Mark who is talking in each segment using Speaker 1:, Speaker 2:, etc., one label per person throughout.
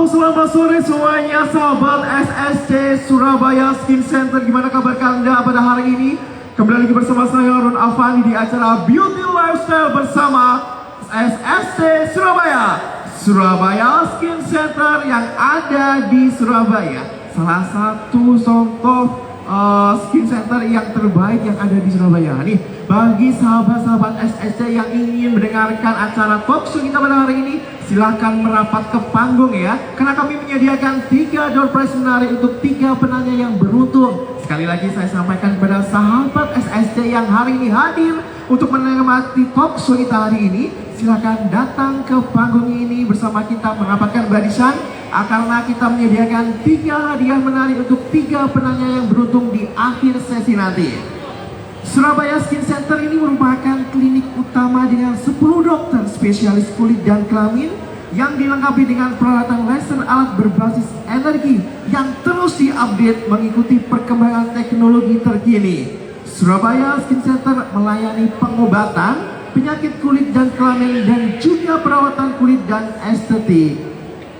Speaker 1: Halo, selamat sore semuanya sahabat SSC Surabaya Skin Center. Gimana kabar Anda pada hari ini? Kembali lagi bersama saya Ron Afandi di acara Beauty Lifestyle bersama SSC Surabaya. Surabaya Skin Center yang ada di Surabaya, salah satu contoh skin center yang terbaik yang ada di Surabaya. Nih, bagi sahabat-sahabat SSC yang ingin mendengarkan acara talk show kita pada hari ini, silahkan merapat ke panggung ya, karena kami menyediakan 3 door prize menarik untuk 3 penanya yang beruntung. Sekali lagi saya sampaikan kepada sahabat SSC yang hari ini hadir untuk menikmati talk show kita hari ini, silahkan datang ke panggung ini bersama kita merapatkan barisan, karena kita menyediakan 3 hadiah menarik untuk 3 penanya yang beruntung di akhir sesi nanti. Surabaya Skin Center ini merupakan klinik utama dengan 10 dokter spesialis kulit dan kelamin yang dilengkapi dengan peralatan laser alat berbasis energi yang terus diupdate mengikuti perkembangan teknologi terkini. Surabaya Skin Center melayani pengobatan penyakit kulit dan kelamin dan juga perawatan kulit dan estetik.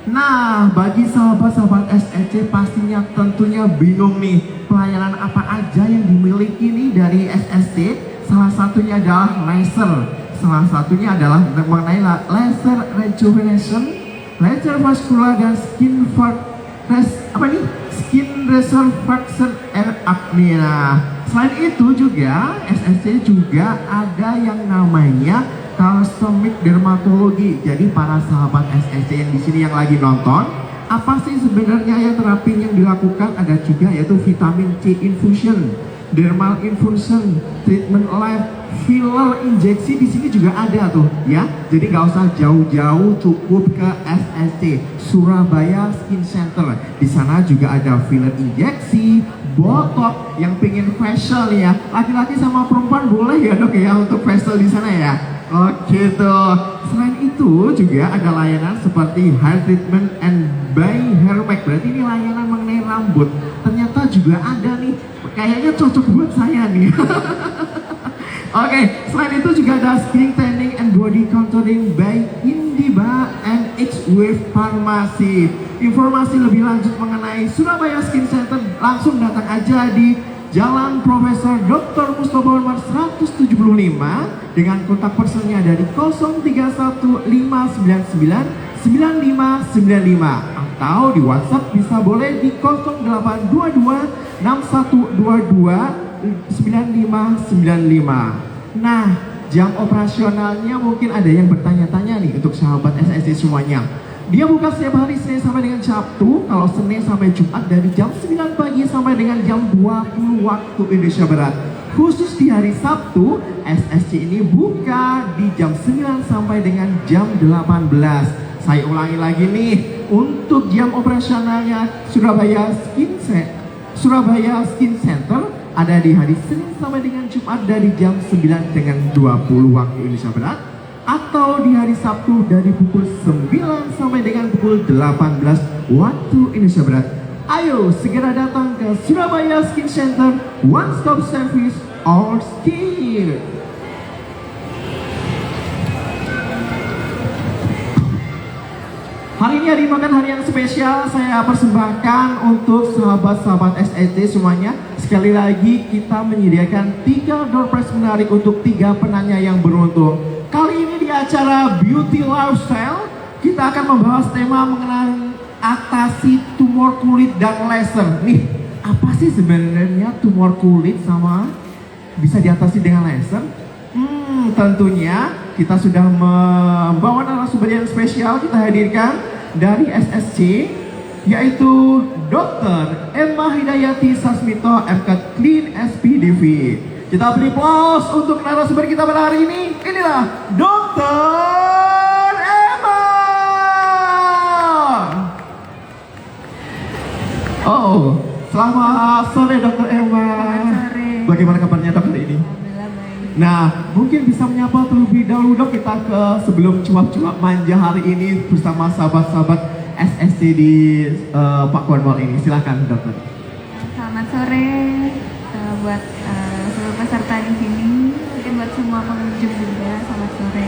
Speaker 1: Nah, bagi sahabat-sahabat SSC pastinya tentunya bingung nih, pelayanan apa aja yang dimiliki nih dari SSC. Salah satunya adalah laser. Salah satunya adalah mengenai laser rejuvenation, laser vascular dan skin resurfaction and acne. Nah, selain itu juga SSC juga ada yang namanya cosmetic dermatologi. Jadi para sahabat SSC yang di sini yang lagi nonton, apa sih sebenarnya ya terapi yang dilakukan? Ada juga yaitu vitamin C infusion, dermal infusion, treatment life, filler injeksi di sini juga ada tuh ya. Jadi nggak usah jauh-jauh, cukup ke SSC Surabaya Skin Center. Di sana juga ada filler injeksi, botox, yang pengen facial ya. Laki-laki sama perempuan boleh ya dok ya untuk facial di sana ya. Oke tuh. Selain itu juga ada layanan seperti hair treatment and by hair pack. Berarti ini layanan mengenai rambut. Ternyata juga ada nih. Kayaknya cocok buat saya nih. Oke, selain itu juga ada skin tanning and body contouring by Indiba and X-Wave Pharmacy. Informasi lebih lanjut mengenai Surabaya Skin Center langsung datang aja di Jalan Profesor Dr. Mustofa nomor 175 dengan kontak personnya dari 0315999595 atau di WhatsApp bisa boleh di 082261229595. Nah, jam operasionalnya mungkin ada yang bertanya-tanya nih untuk sahabat SSC semuanya. Dia buka setiap hari Senin sampai dengan Sabtu. Kalau Senin sampai Jumat dari jam 9 pagi sampai dengan jam 20 waktu Indonesia Barat. Khusus di hari Sabtu, SSC ini buka di jam 9 sampai dengan jam 18. Saya ulangi lagi nih, untuk jam operasionalnya Surabaya Skin Center ada di hari Senin sampai dengan Jumat dari jam 9 dengan 20 waktu Indonesia Barat, atau di hari Sabtu dari pukul 9 sampai dengan pukul 18 waktu Indonesia Barat. Ayo segera datang ke Surabaya Skin Center, one stop service all skin. Hari ini merupakan hari yang spesial saya persembahkan untuk sahabat-sahabat SSC semuanya. Sekali lagi kita menyediakan 3 door prize menarik untuk 3 penanya yang beruntung. Kali ini di acara Beauty Lifestyle, kita akan membahas tema mengenai atasi tumor kulit dan laser. Nih, apa sih sebenarnya tumor kulit sama bisa diatasi dengan laser? Tentunya kita sudah membawa narasumber yang spesial kita hadirkan dari SSC, yaitu Dr. Emma Hidayati Sasmito, MK Clean SPDV. Kita beri aplaus untuk narasumber kita pada hari ini. Inilah Dr. Emma. Oh, selamat sore Dr. Emma.
Speaker 2: Selamat sore.
Speaker 1: Bagaimana kabarnya dok hari ini?
Speaker 2: Alhamdulillah baik.
Speaker 1: Nah, mungkin bisa menyapa terlebih dahulu dok kita ke sebelum cuap-cuap manja hari ini bersama sahabat-sahabat SSC di Pak Cornwall ini. Silakan dokter.
Speaker 2: Selamat sore buat seluruh peserta di sini. Mungkin buat semua pengunjung juga. Selamat sore.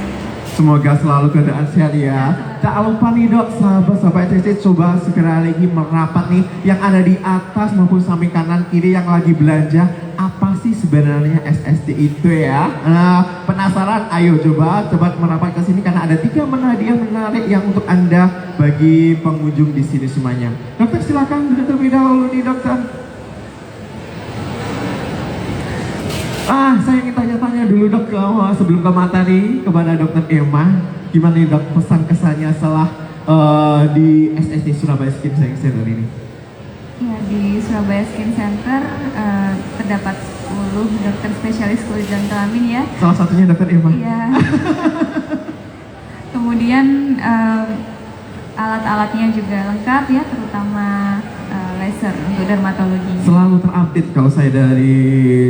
Speaker 1: Semoga selalu keadaan sehat ya. Tak lupa nih dok, sahabat-sahabat SSC coba segera lagi merapat nih yang ada di atas maupun samping kanan kiri yang lagi belanja. Apa sih sebenarnya SSD itu ya? Nah, penasaran? Ayo coba merapat ke sini karena ada 3 hadiah menarik yang untuk Anda bagi pengunjung di sini semuanya. Dokter silakan duduk terlebih dahulu nih dokter. Saya ingin tanya-tanya dulu dok sebelum ke materi kepada dokter Emma, gimana nih dok pesan kesannya setelah di SSC Surabaya Skin Center ini?
Speaker 2: Ya, di Surabaya Skin Center terdapat 10 dokter spesialis kulit dan kelamin ya.
Speaker 1: Salah satunya dokter Emma.
Speaker 2: Iya. Kemudian alat-alatnya juga lengkap ya, terutama laser untuk dermatologi.
Speaker 1: Selalu terupdate kalau saya dari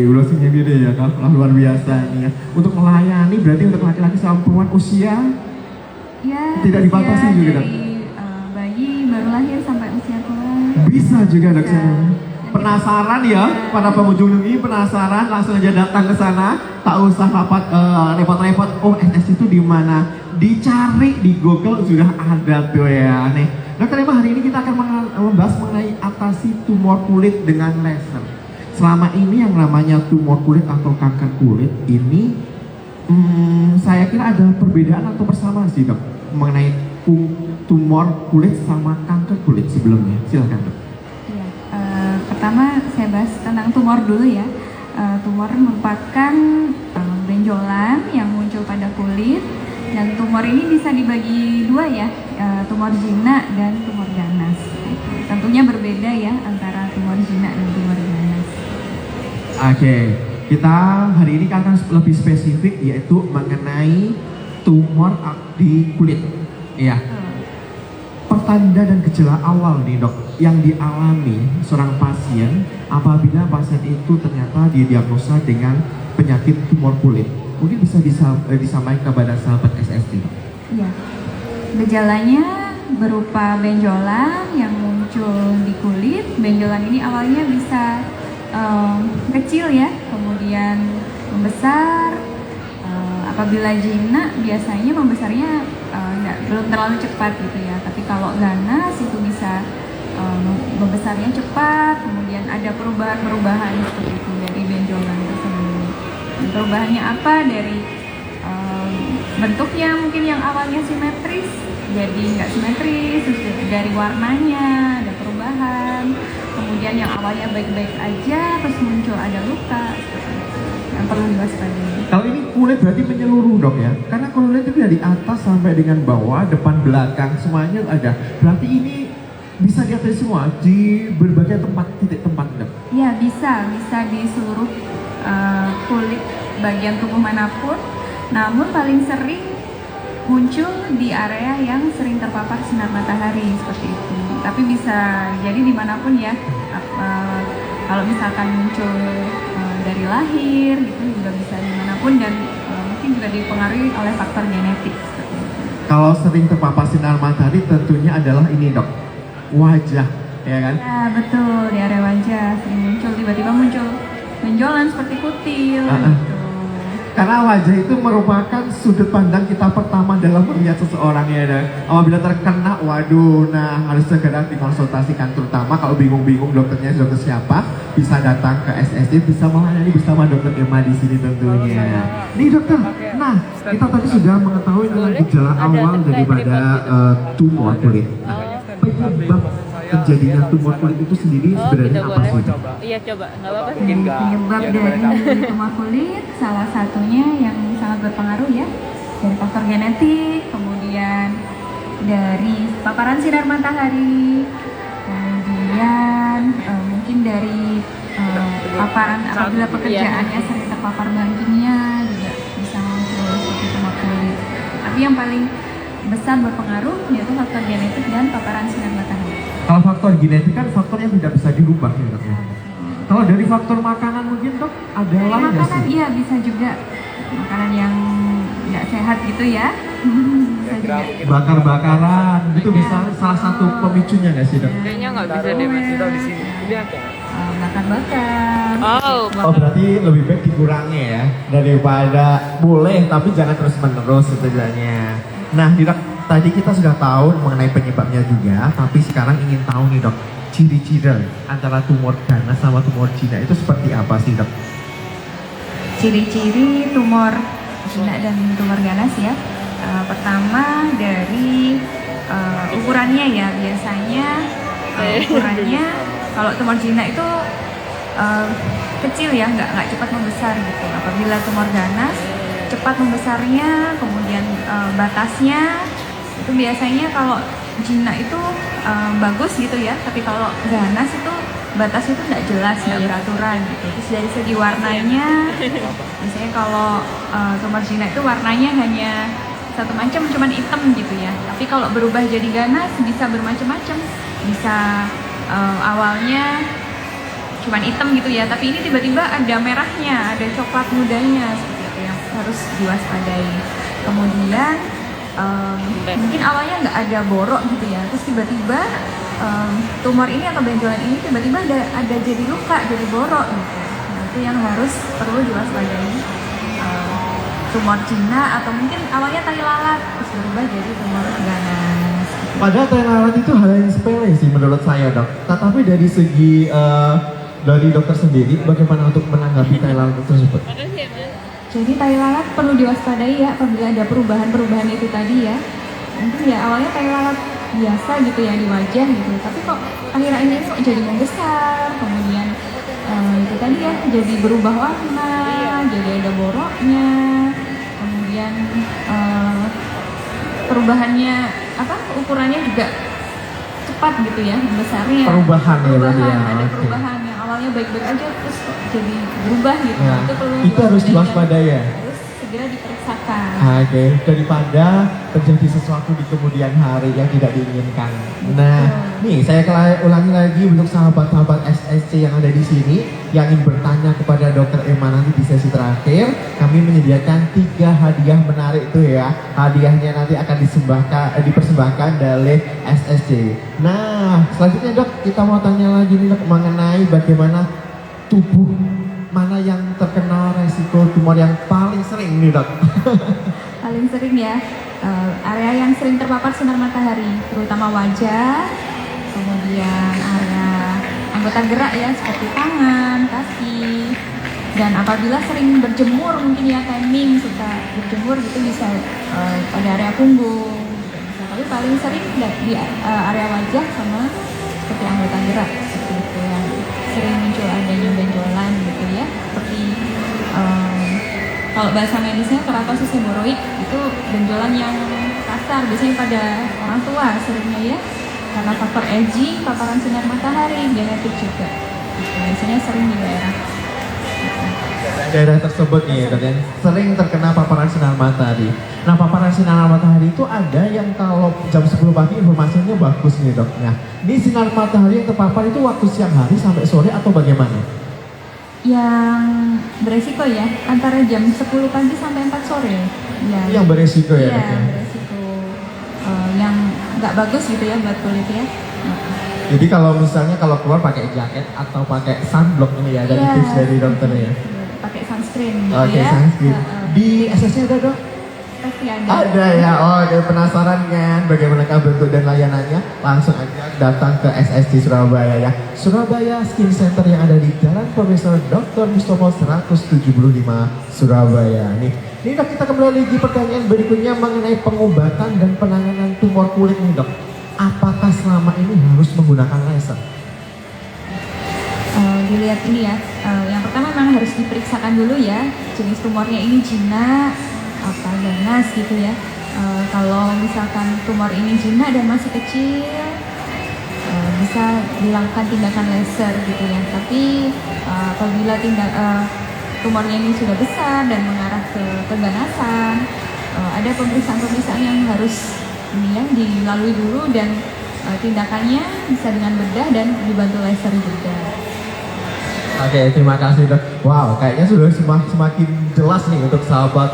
Speaker 1: browsingnya gitu ya kan, luar biasa ini ya. Untuk melayani berarti untuk laki-laki sama perempuan usia
Speaker 2: Ya,
Speaker 1: tidak dibatasi juga dok?
Speaker 2: dari bayi baru lahir sampai usia tua.
Speaker 1: Bisa juga dok
Speaker 2: Bisa.
Speaker 1: saya. Penasaran ya, para pengunjung ini penasaran langsung aja datang ke sana, tak usah rapat repot-repot. Oh SS itu di mana? Dicari di Google sudah ada tuh ya nih. Dokter Emma, hari ini kita akan membahas mengenai atasi tumor kulit dengan laser. Selama ini yang namanya tumor kulit atau kanker kulit ini, saya kira ada perbedaan atau persamaan sih dok mengenai tumor kulit sama kanker kulit sebelumnya. Silakan dok.
Speaker 2: Iya, pertama saya bahas tentang tumor dulu ya. Tumor merupakan benjolan yang muncul pada kulit, dan tumor ini bisa dibagi 2 ya, tumor jinak dan tumor ganas. Tentunya berbeda ya antara tumor jinak dan tumor ganas.
Speaker 1: Oke, kita hari ini akan lebih spesifik yaitu mengenai tumor di kulit. Iya. Pertanda dan gejala awal nih dok yang dialami seorang pasien apabila pasien itu ternyata didiagnosa dengan penyakit tumor kulit. Mungkin bisa disampaikan kepada sahabat SSD dok.
Speaker 2: Iya. Gejalanya berupa benjolan yang muncul di kulit. Benjolan ini awalnya bisa kecil ya, kemudian membesar. Apabila jinak biasanya membesarnya belum terlalu cepat gitu ya. Tapi kalau ganas itu bisa membesarnya cepat, kemudian ada perubahan-perubahan seperti itu dari benjolan tersebut. Dan perubahannya apa? Dari bentuknya mungkin yang awalnya simetris jadi nggak simetris, terus dari warnanya ada perubahan, kemudian yang awalnya baik-baik aja terus muncul ada luka, seperti itu yang perlu diwaspadai.
Speaker 1: Kalau ini kulit berarti menyeluruh dok ya, karena kulit itu dari atas sampai dengan bawah, depan belakang semuanya ada. Berarti ini bisa diatasi semua di berbagai titik tempat dok.
Speaker 2: Ya bisa di seluruh kulit bagian tubuh manapun, namun paling sering muncul di area yang sering terpapar sinar matahari seperti itu. Tapi bisa jadi dimanapun ya. Kalau misalkan muncul dari lahir gitu juga bisa dimanapun, dan mungkin juga dipengaruhi oleh faktor genetik seperti itu.
Speaker 1: Kalau sering terpapar sinar matahari tentunya adalah ini dok, wajah ya kan?
Speaker 2: Ya betul, di area wajah sering tiba-tiba muncul benjolan seperti kutil gitu.
Speaker 1: Karena wajah itu merupakan sudut pandang kita pertama dalam melihat seseorang ya dok. Apabila terkena, waduh, nah harus segera dikonsultasikan, terutama kalau bingung-bingung dokternya dokter siapa, bisa datang ke SSD, bisa melayani bersama dokter Emma di sini tentunya. Nih dokter, nah kita tadi sudah mengetahui tentang gejala awal daripada tumor kulit. Penyebab terjadinya tumor kulit itu sendiri sebenarnya apa sih?
Speaker 3: Iya coba, nggak apa-apa.
Speaker 2: Penyebab dari tumor kulit salah satunya yang sangat berpengaruh ya, dari faktor genetik, kemudian dari paparan sinar matahari, kemudian mungkin dari paparan apabila pekerjaannya sering terpapar bahan kimia juga bisa muncul seperti tumor kulit. Tapi yang paling besar berpengaruh yaitu faktor genetik dan paparan sinar matahari.
Speaker 1: Kalau faktor genetik kan faktor yang tidak bisa dirubah ya dok ya. Kalau dari faktor makanan mungkin dok ada lain nggak
Speaker 2: Makanan
Speaker 1: sih?
Speaker 2: iya bisa juga, makanan yang nggak sehat gitu ya. Bisa juga.
Speaker 1: Bakar-bakaran itu bisa salah satu pemicunya nggak sih dok?
Speaker 3: Kayaknya nggak bisa deh mas. Di sini. Ini aja.
Speaker 2: bakar-bakar.
Speaker 3: Oh.
Speaker 1: Oh berarti lebih baik dikurangi ya daripada boleh tapi jangan terus menerus setidaknya. Nah dok, tadi kita sudah tahu mengenai penyebabnya juga, tapi sekarang ingin tahu nih dok, ciri-ciri antara tumor ganas sama tumor jinak itu seperti apa sih dok?
Speaker 2: Ciri-ciri tumor jinak dan tumor ganas ya. Pertama dari ukurannya ya, biasanya ukurannya kalau tumor jinak itu kecil ya, nggak cepat membesar gitu. Apabila tumor ganas cepat membesarnya, kemudian batasnya itu biasanya kalau jinak itu bagus gitu ya, tapi kalau ganas itu batasnya itu nggak jelas, nggak beraturan gitu. Terus dari segi warnanya, biasanya kalau tumor jinak itu warnanya hanya satu macam, cuman hitam gitu ya. Tapi kalau berubah jadi ganas bisa bermacam-macam, bisa awalnya cuman hitam gitu ya, tapi ini tiba-tiba ada merahnya, ada coklat mudanya, seperti itu yang harus diwaspadai. Kemudian mungkin awalnya nggak ada borok gitu ya, terus tiba-tiba tumor ini atau benjolan ini tiba-tiba ada jadi luka, jadi borok gitu. Nah, itu yang harus perlu diwaspadai. Tumor jinak atau mungkin awalnya tai lalat terus berubah jadi tumor ganas.
Speaker 1: Padahal tai lalat itu hal yang sepele sih menurut saya dok. Tetapi dari segi dari dokter sendiri bagaimana untuk menanggapi tai lalat tersebut?
Speaker 2: Jadi tai lalat perlu diwaspadai ya apabila ada perubahan-perubahan itu tadi ya. Mungkin ya awalnya tai lalat biasa gitu ya di wajah gitu, tapi kok akhir-akhir ini kok jadi membesar, kemudian itu tadi ya jadi berubah warna, jadi ada boroknya, kemudian perubahannya ukurannya juga cepat gitu ya besarnya.
Speaker 1: Perubahan ya berarti ya.
Speaker 2: Ada
Speaker 1: Oke.
Speaker 2: perubahan yang awalnya baik-baik aja terus kok jadi berubah gitu.
Speaker 1: Nah,
Speaker 2: itu perlu
Speaker 1: itu harus diwaspadai ya.
Speaker 2: Terus segera diperiksakan.
Speaker 1: Oke, daripada terjadi sesuatu di kemudian hari yang tidak diinginkan. Nah, nih saya ulangi lagi untuk sahabat-sahabat SSC yang ada di sini yang ingin bertanya kepada Dokter Emma nanti di sesi terakhir, kami menyediakan 3 hadiah menarik tuh ya. Hadiahnya nanti akan dipersembahkan dari SSC. Nah, selanjutnya dok, kita mau tanya lagi nih dok mengenai bagaimana tubuh mana yang terkena resiko tumor yang paling sering nih dok?
Speaker 2: Paling sering ya, area yang sering terpapar sinar matahari, terutama wajah, kemudian area anggota gerak ya seperti tangan, kaki, dan apabila sering berjemur mungkin ya tanning, suka berjemur gitu bisa pada area punggung. Tapi paling sering di area wajah sama seperti anggota gerak seperti itu yang sering muncul adanya benjolan gitu ya, seperti kalau bahasa medisnya keratosis hemoroid itu benjolan yang kasar biasanya pada orang tua seringnya ya, karena faktor aging, paparan sinar matahari, genetik juga. Biasanya sering di
Speaker 1: daerah tersebut nih dok yang sering terkena paparan sinar matahari. Nah paparan sinar matahari itu ada yang kalau jam 10 pagi informasinya bagus nih dok. Nah ini sinar matahari yang terpapar itu waktu siang hari sampai sore atau bagaimana?
Speaker 2: Yang beresiko ya antara jam 10 pagi sampai 4 sore ya.
Speaker 1: Yang beresiko ya
Speaker 2: Iya,
Speaker 1: dok ya?
Speaker 2: beresiko yang nggak bagus gitu ya buat kulit ya.
Speaker 1: Jadi kalau misalnya kalau keluar pakai jaket atau pakai sunblock ini ya dari
Speaker 2: Iya.
Speaker 1: tips dari dokter ya?
Speaker 2: Pakai sunscreen gitu
Speaker 1: Oke,
Speaker 2: ya.
Speaker 1: sunscreen. Di SS-nya ada dok?
Speaker 2: Pasti ada.
Speaker 1: Ada ya, oh oke, penasaran kan bagaimanakah bentuk dan layanannya? Langsung aja datang ke SSC Surabaya ya. Surabaya Skin Center yang ada di Jalan Profesor Dr. Mustomo 175 Surabaya. Nih dok, kita kembali lagi pertanyaan berikutnya mengenai pengobatan dan penanganan tumor kulit nih dok. Apakah selama ini harus menggunakan laser?
Speaker 2: Dilihat ini ya, yang pertama memang harus diperiksakan dulu ya jenis tumornya ini jinak apa ganas gitu ya. Kalau misalkan tumor ini jinak dan masih kecil bisa dilakukan tindakan laser gitu ya, tapi apabila tumornya ini sudah besar dan mengarah ke keganasan, ada pemeriksaan-pemeriksaan yang harus ini ya dilalui dulu dan tindakannya bisa dengan bedah dan dibantu laser juga.
Speaker 1: Oke, terima kasih dok. Wow, kayaknya sudah semakin jelas nih untuk sahabat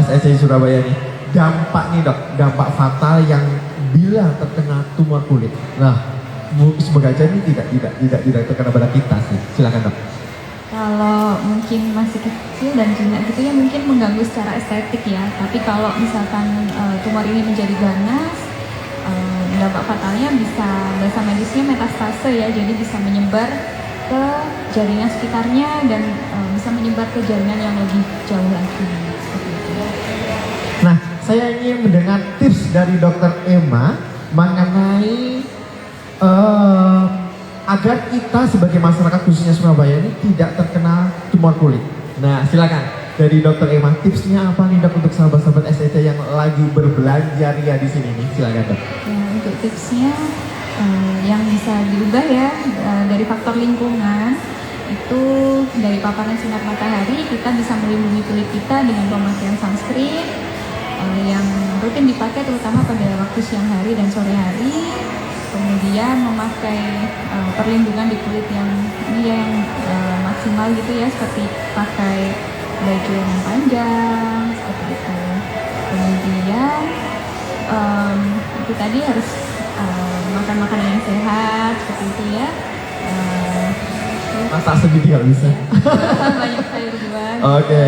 Speaker 1: SSC Surabaya nih. Dampak nih dok, dampak fatal yang bila terkena tumor kulit. Nah, semoga aja ini tidak terkena pada kita sih. Silakan dok.
Speaker 2: Kalau mungkin masih kecil dan jinak gitu ya mungkin mengganggu secara estetik ya. Tapi kalau misalkan tumor ini menjadi ganas, dampak fatalnya bisa bahasa medisnya metastase ya. Jadi bisa menyebar ke jaringan sekitarnya dan bisa menyebar ke jaringan yang lebih jauh lagi. Seperti itu.
Speaker 1: Nah, saya ingin mendengar tips dari Dokter Emma mengenai agar kita sebagai masyarakat khususnya Surabaya ini tidak terkena tumor kulit. Nah, silakan dari Dokter Emma, tipsnya apa nih dok untuk sahabat-sahabat SSC yang lagi berbelanja ria di sini nih? Silakan dok.
Speaker 2: Ya, untuk tipsnya yang bisa diubah ya dari faktor lingkungan itu dari paparan sinar matahari kita bisa melindungi kulit kita dengan pemakaian sunscreen yang rutin dipakai terutama pada waktu siang hari dan sore hari. Kemudian memakai perlindungan di kulit yang maksimal gitu ya, seperti pakai baju yang panjang seperti itu. Kemudian itu tadi harus makan makanan yang sehat seperti itu ya.
Speaker 1: Masak sendiri kalau bisa.
Speaker 2: Banyak sayur buah.
Speaker 1: Oke.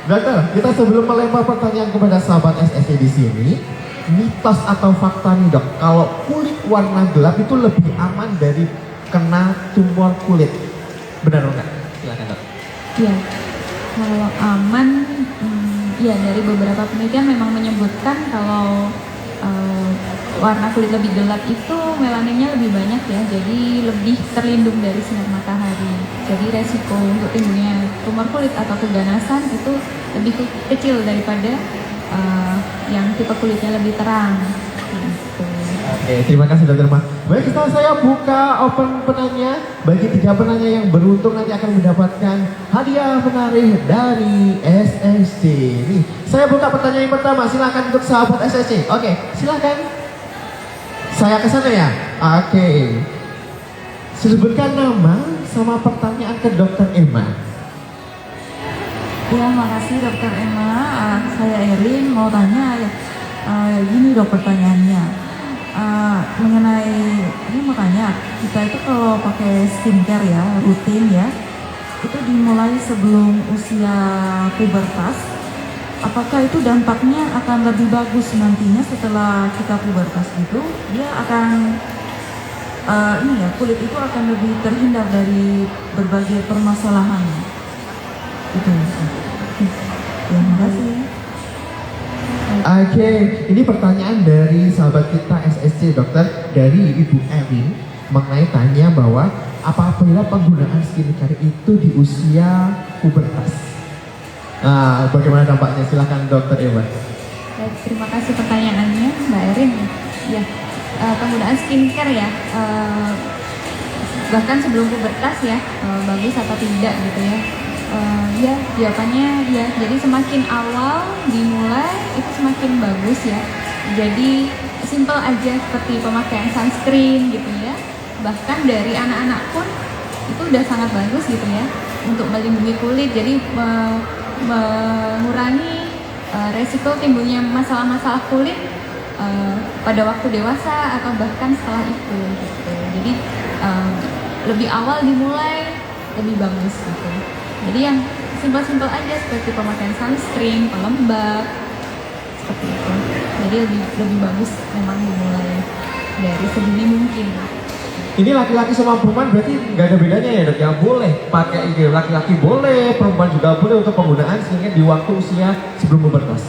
Speaker 1: Dokter, kita sebelum melempar pertanyaan kepada sahabat SSC di sini, mitos atau fakta nih dok, kalau kulit warna gelap itu lebih aman dari kena tumor kulit, benar enggak? Silakan dok.
Speaker 2: Iya, kalau aman, ya dari beberapa penelitian memang menyebutkan kalau warna kulit lebih gelap itu melaninnya lebih banyak ya, jadi lebih terlindung dari sinar matahari. Jadi resiko untuk timbulnya tumor kulit atau keganasan itu lebih kecil daripada yang tipe kulitnya lebih terang. Gitu.
Speaker 1: Oke, terima kasih dokter Ma. Baik, setelah saya buka open penanya, bagi 3 penanya yang beruntung nanti akan mendapatkan hadiah menarik dari SSC. Nih, saya buka pertanyaan yang pertama, silakan untuk sahabat SSC. Oke, silakan. Saya ke sana ya. Oke. Sebutkan nama sama pertanyaan ke dokter Emma.
Speaker 3: Ya, makasih dokter Emma. Saya Erin mau tanya gini dok pertanyaannya mengenai ini, makanya kita itu kalau pakai skincare ya rutin ya itu dimulai sebelum usia pubertas, apakah itu dampaknya akan lebih bagus nantinya setelah kita pubertas gitu? Dia akan ini ya, kulit itu akan lebih terhindar dari berbagai permasalahan itu. Terima kasih.
Speaker 1: Oke, ini pertanyaan dari sahabat kita SSC dokter, dari Ibu Erin, mengenai tanya bahwa apabila penggunaan skincare itu di usia pubertas, bagaimana dampaknya? Silahkan dokter Ewa.
Speaker 2: Baik, terima kasih pertanyaannya Mbak Erin. Ya, penggunaan skincare ya, bahkan sebelum pubertas ya, bagus atau tidak gitu ya? Ya, jawabannya ya. Jadi semakin awal dimulai itu semakin bagus ya. Jadi simple aja seperti pemakaian sunscreen gitu ya. Bahkan dari anak-anak pun itu udah sangat bagus gitu ya untuk melindungi kulit. Jadi mengurangi resiko timbulnya masalah-masalah kulit pada waktu dewasa atau bahkan setelah itu gitu. Jadi lebih awal dimulai lebih bagus gitu. Jadi yang simpel-simpel aja seperti pemakaian sunscreen, pelembab seperti itu. Jadi lebih bagus memang dimulai dari sedini mungkin.
Speaker 1: Ini laki-laki sama perempuan berarti nggak ada bedanya ya dok? Yang boleh pakai ini, laki-laki boleh, perempuan juga boleh untuk penggunaan skincare di waktu usia sebelum pubertas.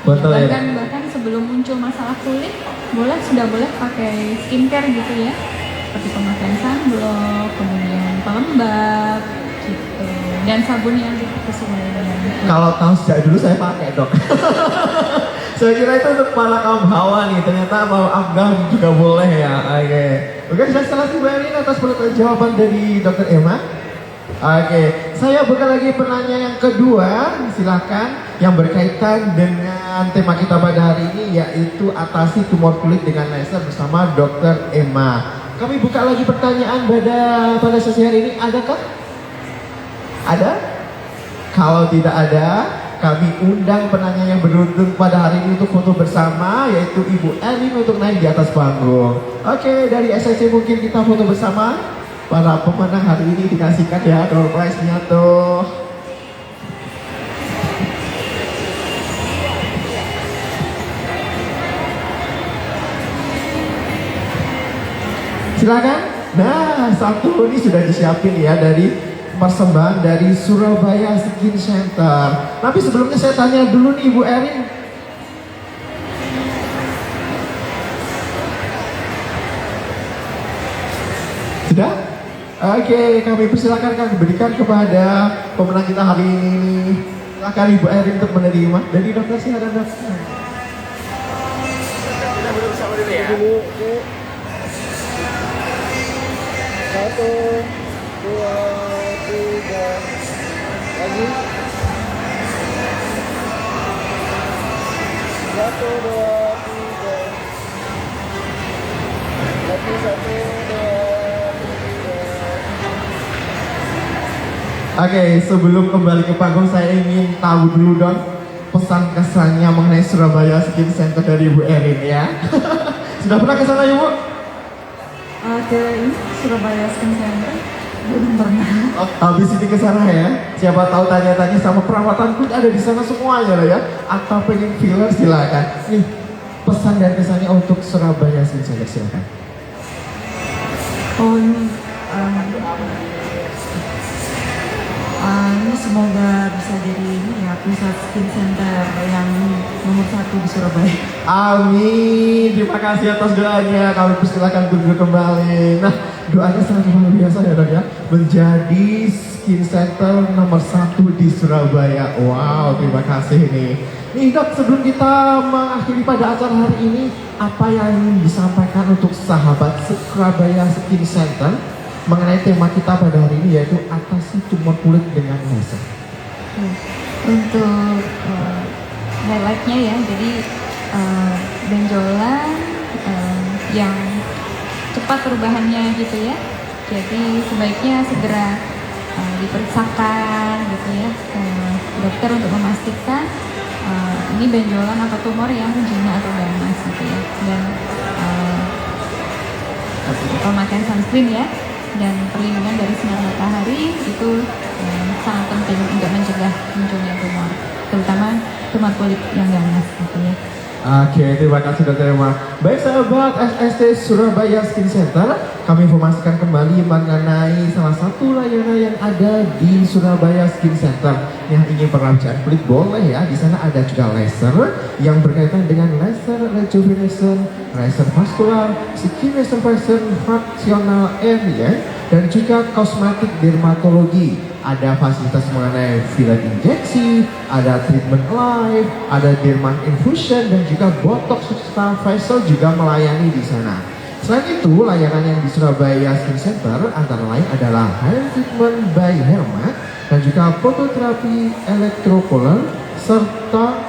Speaker 1: Betul ya?
Speaker 2: Bahkan sebelum muncul masalah kulit, sudah boleh pakai skincare gitu ya, seperti pemakaian sunblock, kemudian pelembab, gitu. Dan sabun yang sesuai dengan.
Speaker 1: Kalau tahu sejak dulu saya pakai dok. Saya kira itu untuk para kaum hawa nih, ternyata mau afgan juga boleh ya. Oke, sudah selesai Bu Erin atas jawaban dari dokter Emma. Oke, saya buka lagi penanya yang kedua, silakan, yang berkaitan dengan tema kita pada hari ini, yaitu atasi tumor kulit dengan laser bersama dokter Emma. Kami buka lagi pertanyaan pada sesi hari ini, adakah? Ada? Kalau tidak ada, Kami undang penanya yang beruntung pada hari ini untuk foto bersama, yaitu Ibu Erin untuk naik di atas panggung. Oke, dari SSC mungkin kita foto bersama. Para pemenang hari ini dikasihkan ya door prize-nya tuh. Silakan. Nah, satu ini sudah disiapin ya dari persembahan dari Surabaya Skin Center. Tapi sebelumnya saya tanya dulu nih Ibu Erin. Sudah? Oke, kami persilakan kami berikan kepada pemenang kita hari ini. Silakan Ibu Erin untuk menerima. Dari dokter silakan dokter. Kita bersama dulu ya. Satu, dua, tiga, lagi. Satu, dua, tiga. Lagi satu, dua, tiga. Oke, sebelum kembali ke panggung saya ingin tahu dulu dong pesan kesannya mengenai Surabaya Skin Center dari Ibu Erin ya. Sudah pernah ke sana Ibu?
Speaker 3: Ke ini Surabaya Skin Center belum pernah.
Speaker 1: Oh, habis ini ke sana ya. Siapa tahu tanya-tanya sama perawatan kulit ada di sana semuanya lah ya. Atau pengen filler silakan. Nih pesan dan kesannya untuk Surabaya Skin Center silakan.
Speaker 3: Oh ini ini semoga bisa jadi ini ya pusat skin center yang nomor 1 di Surabaya.
Speaker 1: Amin. Terima kasih atas doanya. Kami persilakan tunggu kembali. Nah, doanya sangat luar biasa ya dok ya. Menjadi skin center nomor 1 di Surabaya. Wow, terima kasih nih. Nih dok, sebelum kita mengakhiri pada acara hari ini, apa yang ingin disampaikan untuk sahabat Surabaya Skin Center mengenai tema kita pada hari ini, yaitu atasi tumor kulit dengan laser.
Speaker 2: Untuk highlightnya ya, jadi benjolan yang cepat perubahannya gitu ya. Jadi sebaiknya segera diperiksakan gitu ya ke dokter untuk memastikan ini benjolan atau tumor yang menjina atau ganas gitu ya. Dan pemakaian sunscreen ya, dan perlindungan dari sinar matahari itu sangat penting untuk mencegah munculnya tumor, terutama tumor kulit yang ganas gitu ya.
Speaker 1: Oke, terima kasih dokter Emma. Baik sahabat SSC Surabaya Skin Center, kami informasikan kembali mengenai salah satu layanan yang ada di Surabaya Skin Center. Yang ingin perawatan kulit boleh ya, di sana ada juga laser yang berkaitan dengan laser rejuvenation, laser vascular, skin restoration, fractional area, dan juga kosmetik dermatologi. Ada fasilitas mengenai filler injeksi, ada treatment live, ada dermal infusion, dan juga botox substa facial juga melayani di sana. Selain itu, layanan yang di Surabaya Skin Center antara lain adalah hair treatment by Herma, dan juga fototerapi elektropolar, serta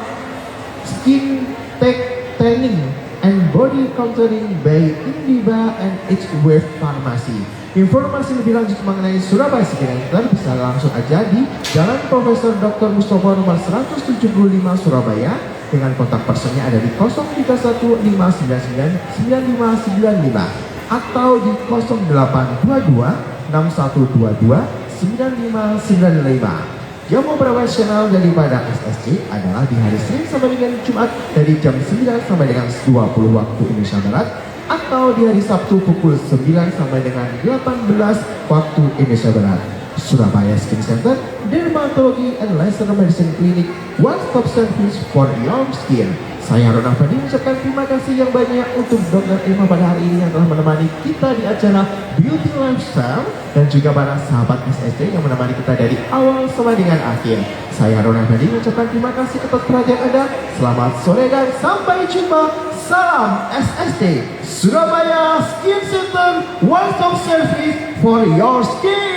Speaker 1: skin tech tanning and body contouring by Indiba and H Wave Pharmacy. Informasi lebih lanjut mengenai Surabaya Skin Center bisa langsung aja di Jalan Profesor Dr. Mustofa nomor 175 Surabaya, dengan kontak personnya ada di 0315999595 atau di 082261229595. Jam operasional daripada SSC adalah di hari Senin sampai dengan Jumat dari jam 9 sampai dengan 20 waktu Indonesia Barat, atau di hari Sabtu pukul 9 sampai dengan 18 waktu Indonesia Barat. Surabaya Skin Center, Dermatology and Laser Medicine Clinic, one stop service for your skin. Saya Ron Afandi mengucapkan terima kasih yang banyak untuk Dr. Emma pada hari ini yang telah menemani kita di acara Beauty Lifestyle, dan juga para sahabat SSC yang menemani kita dari awal sampai dengan akhir. Saya Ron Afandi mengucapkan terima kasih atas perhatian Anda. Selamat sore dan sampai jumpa. Salam SSC Surabaya Skin Center, one stop service for your skin.